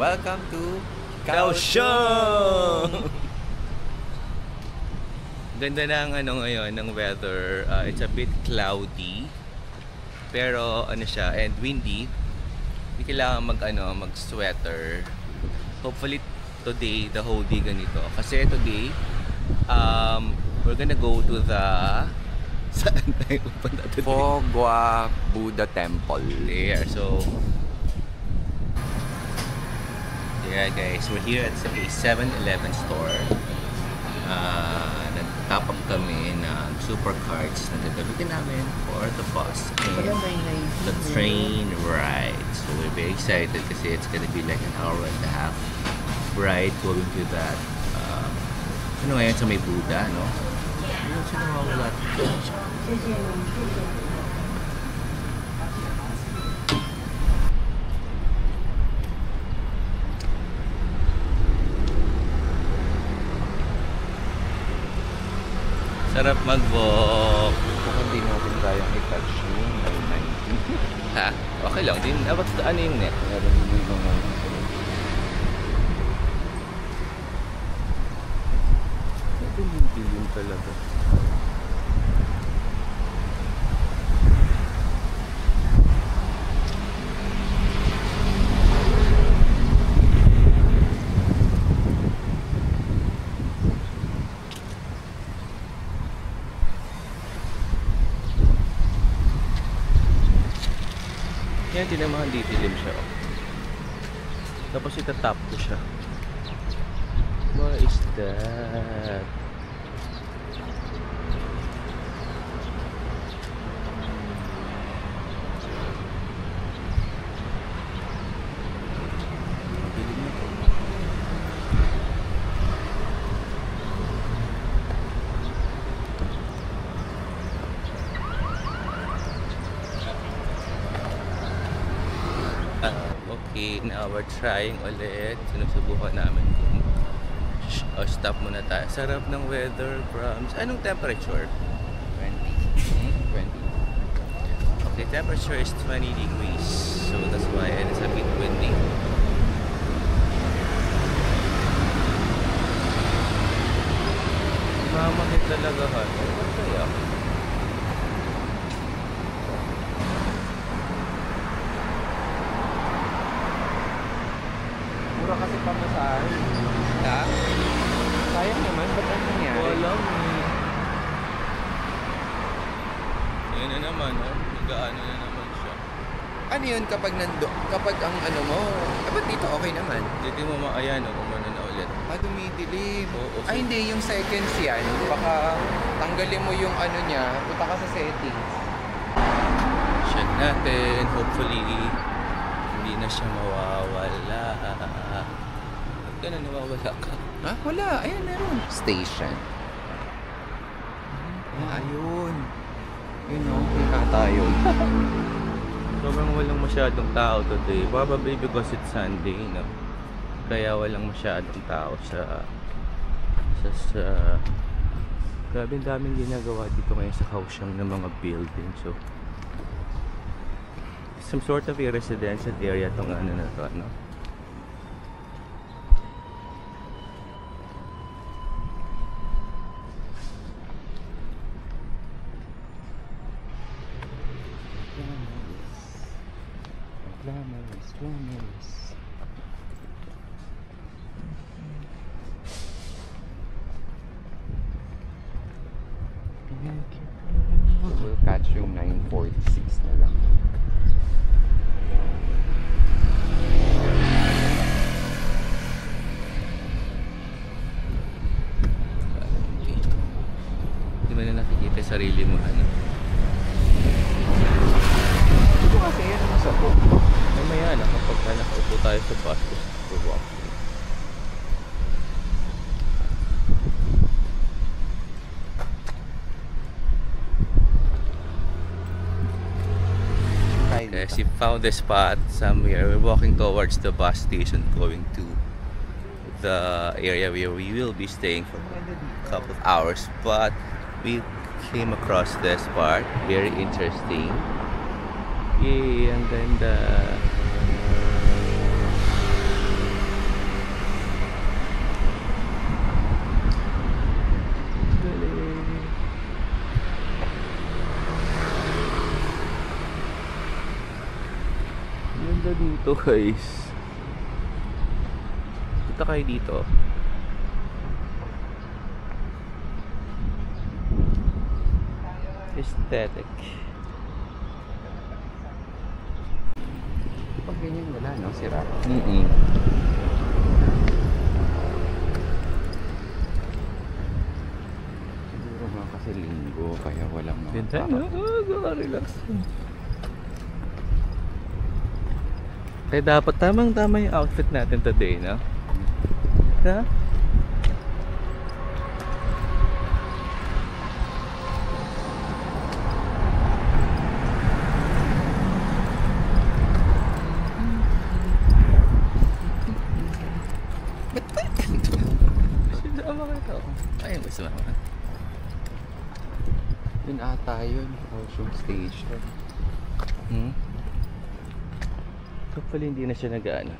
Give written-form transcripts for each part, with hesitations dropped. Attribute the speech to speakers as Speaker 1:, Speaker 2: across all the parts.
Speaker 1: Welcome to
Speaker 2: Kaohsiung! Ganda ng ngayon ng weather. It's a bit cloudy. Pero ano siya, and windy. Hindi kailangan mag-sweater. Hopefully today, the whole day ganito. Kasi today, we're gonna go to the saan tayo pupunta today?
Speaker 1: Pho Gua Buddha Temple.
Speaker 2: There, so yeah guys, we're here at a 7-Eleven store. Nag-top up kami ng supercards na gagamitin namin for the bus and the train ride. So we're very excited kasi it's gonna be like an hour and a half ride going to that ano ngayon sa may Buddha, no? Ano siya nawawala? Sarap mag-walk.
Speaker 1: Kung hindi natin kayang i-touch yung 990.
Speaker 2: Ha? Okay lang din. Dapat ano yung net?
Speaker 1: Meron yung mga...
Speaker 2: Ito yung dilim talaga. Yan, tinamahan dilim siya. Tapos itatap ko siya. What is that? Okay, now we're trying ulit. Sinusubukan namin kung stop muna tayo. Sarap ng weather, proms. Anong temperature?
Speaker 1: 20.
Speaker 2: Okay, temperature is 20 degrees. So that's why it's a bit windy. Mamakit talaga ha. Ano kaya?
Speaker 1: Mura kasi pamasahe.
Speaker 2: Ha?
Speaker 1: Sayang naman, ba't ang nangyari?
Speaker 2: Walang Ayan na naman, oh. Nagaano na naman siya.
Speaker 1: Ano yun kapag kapag ang ano mo, ba't dito okay naman?
Speaker 2: Hindi mo maayan, oh. Umano na ulit.
Speaker 1: Dumidilim.
Speaker 2: Oo,
Speaker 1: Ay hindi, yung seconds yan. Baka tanggalin mo yung ano niya, punta ka sa settings.
Speaker 2: Check natin. Hopefully, hindi na siya mawawala. Ba't ka na nawawala ka?
Speaker 1: Ha? Wala. Ayan, meron. Station. Ayun. Yun o, kita tayo.
Speaker 2: Sobrang walang masyadong tao today. Probably because it's Sunday, no? Kaya walang masyadong tao sa grabe, ang daming ginagawa dito ngayon sa Kaohsiung ng mga building. So some sort of a residential area tong ano na to, no?
Speaker 1: Glamorous. We'll catch yung 9:46 na lang.
Speaker 2: Hindi mo na nakikita yung sarili mo, ano?
Speaker 1: Ito kasi yan ang sa book.
Speaker 2: Mamaya na kapag nakaupo tayo sa bus, we're walking. Yes, we found the spot somewhere. We're walking towards the bus station going to the area where we will be staying for a couple of hours. But we came across this part. Very interesting. Yay, ang ganda. Ganda dito guys. Kita kayo dito. Aesthetic.
Speaker 1: Pag ganyan wala, no? Sira. Siguro nga kasi linggo, kaya walang mga
Speaker 2: Ganda, no? Relax. Kaya dapat tamang-tama yung outfit natin today, no? Ha? Sinama ka ito. Ay, mas sumama.
Speaker 1: Yun ata yun, Kaohsiung Station.
Speaker 2: Hopefully hindi na siya nag-ano.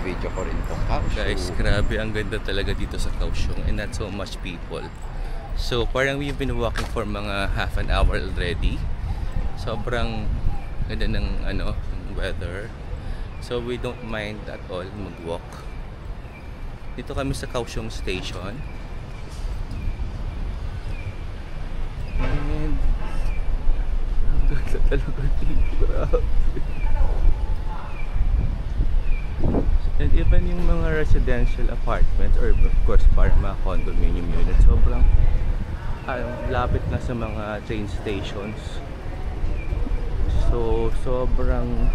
Speaker 1: Video ko rin itong Kaohsiung.
Speaker 2: Guys, grabe ang ganda talaga dito sa Kaohsiung and not so much people. So parang we've been walking for mga half an hour already. Sobrang ganda ng ng weather. So we don't mind at all mag-walk. Dito kami sa Kaohsiung Station. And ang ganda talaga dito. And even yung mga residential apartments or of course parang mga condominium units, sobrang lapit na sa mga train stations. So sobrang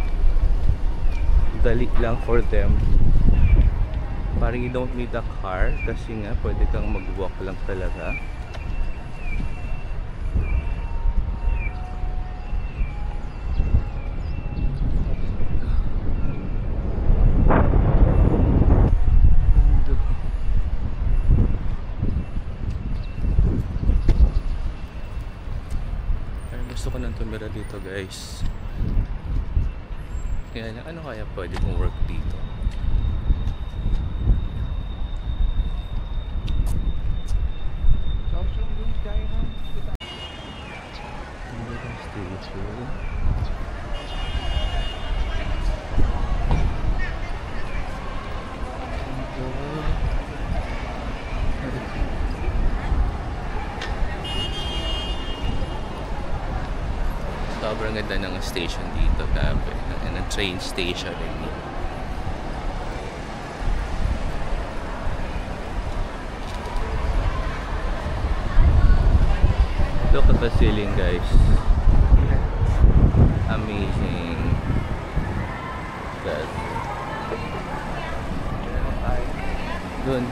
Speaker 2: dali lang for them. Parang you don't need a car kasi nga pwede kang mag-walk lang talaga. Gusto ko nang tumira dito guys. Kaya lang, ano kaya pwede kong work dito?
Speaker 1: Kaohsiung dun, kaya na.
Speaker 2: Hindi yung station. Sobrang ganda ng station dito, grabe. Ng train station. Look at the ceiling, guys. Amazing. God. Doon.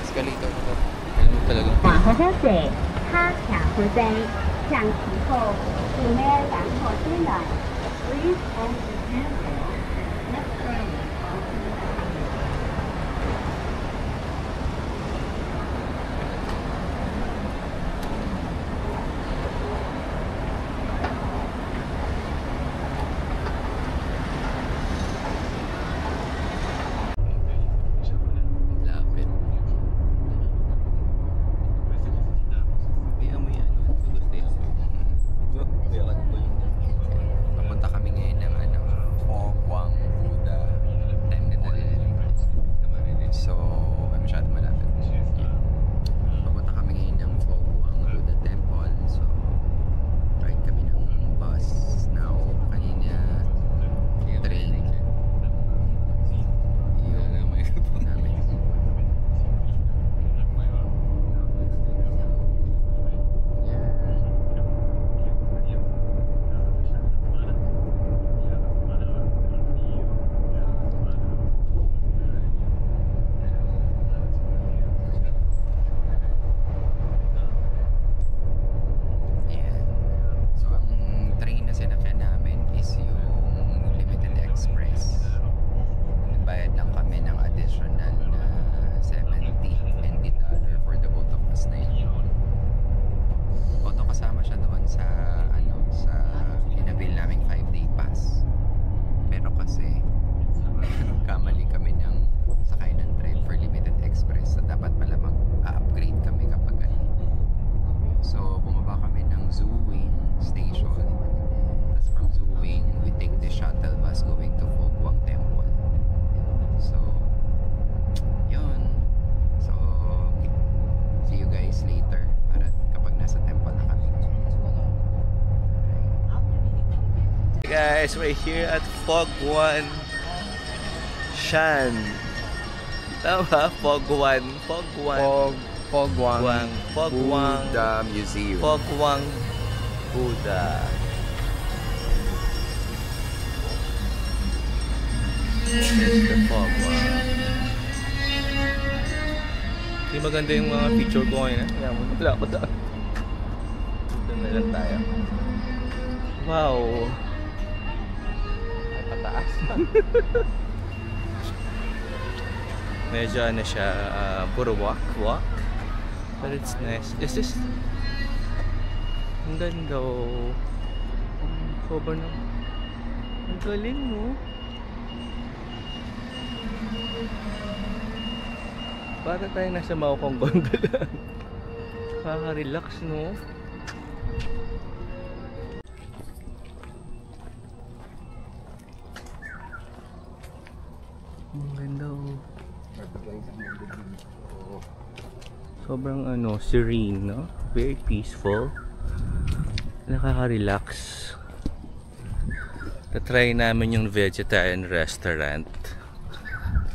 Speaker 1: Escalator na to.
Speaker 2: Alam mo talagang
Speaker 3: 打火车水，它卡火灾，向其后，里面燃火追来，Please hold the handle. Next train.
Speaker 2: lapit. May amoy yan. Gusto yung amoy. May amoy po yun. guys, we're here at Fogwan Shan. Tama? Fogwan
Speaker 1: Fogwang Buddha Museum.
Speaker 2: Fogwang Buddha. This is the Fogwang. Hindi maganda yung mga picture ko ngayon. Kaya mo, wala ko daan. Dito na lang tayo. Wow!
Speaker 1: Ay, pataas.
Speaker 2: Medyo ano siya, puro walk. But it's nice. Is this... Ang ganda oh. Sobrang na... Ang galing mo. Para tayo nasa Maokong Gondola. Nakaka-relax, no? Ang ganda oh. Sobrang ano, serene, no? Very peaceful. Nakaka-relax. Na-try namin yung vegetarian restaurant.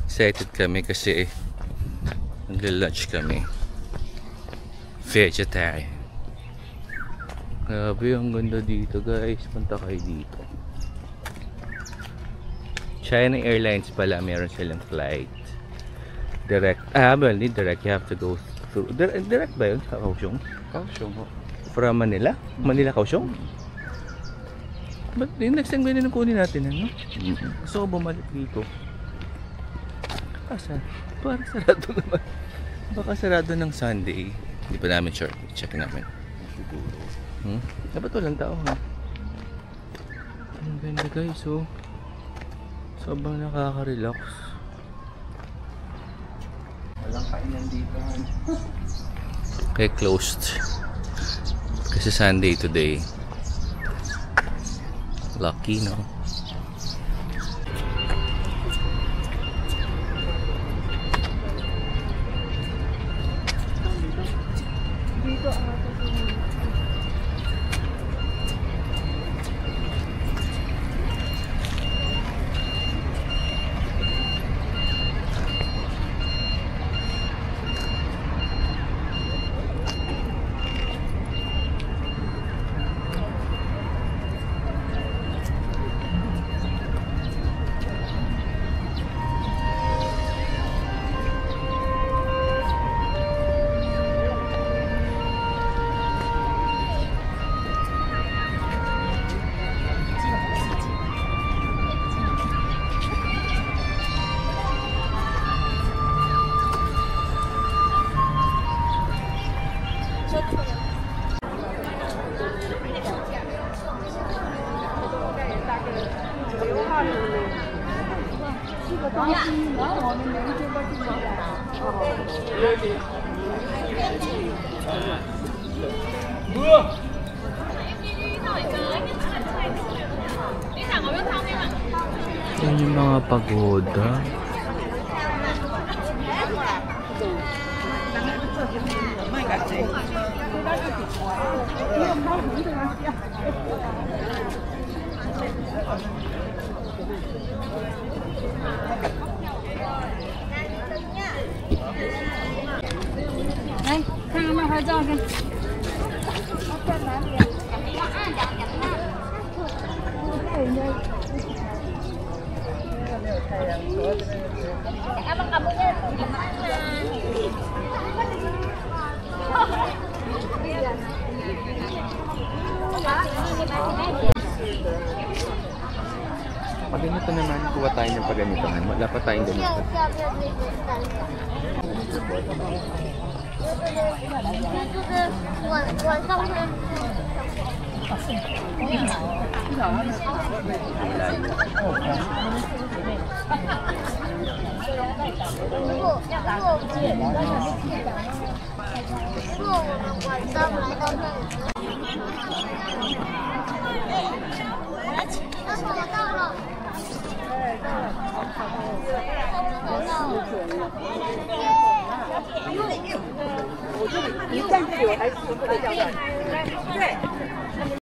Speaker 2: Excited kami kasi nagla-lunch kami. Vegetarian. Grabe, ang ganda dito guys. Punta kayo dito. China Airlines pala, meron silang flight. Direct. Well, hindi direct. You have to go through. Direct ba yun sa Kaohsiung?
Speaker 1: Kaohsiung ho.
Speaker 2: From Manila? Manila, Kaohsiung? But next time ganyan ang kunin natin, ano? Gusto ko bumalik dito. Asa? Parang sarado naman. Baka sarado ng Sunday. Hindi pa namin sure. Check namin. Dapat walang tao, ha? Ang ganda guys, oh. Sobrang nakaka-relax.
Speaker 1: Walang kainan dito.
Speaker 2: Okay, closed. Kasi Sunday today. Lucky, no? Yan yung mga pagoda.
Speaker 3: Đây,看那合照片。Abang kamunya gimana?
Speaker 1: Pag ganito naman, kuha tayo ng paganitohan. Wala pa tayong ganito.
Speaker 4: 你站这里，我还是不能叫他。对。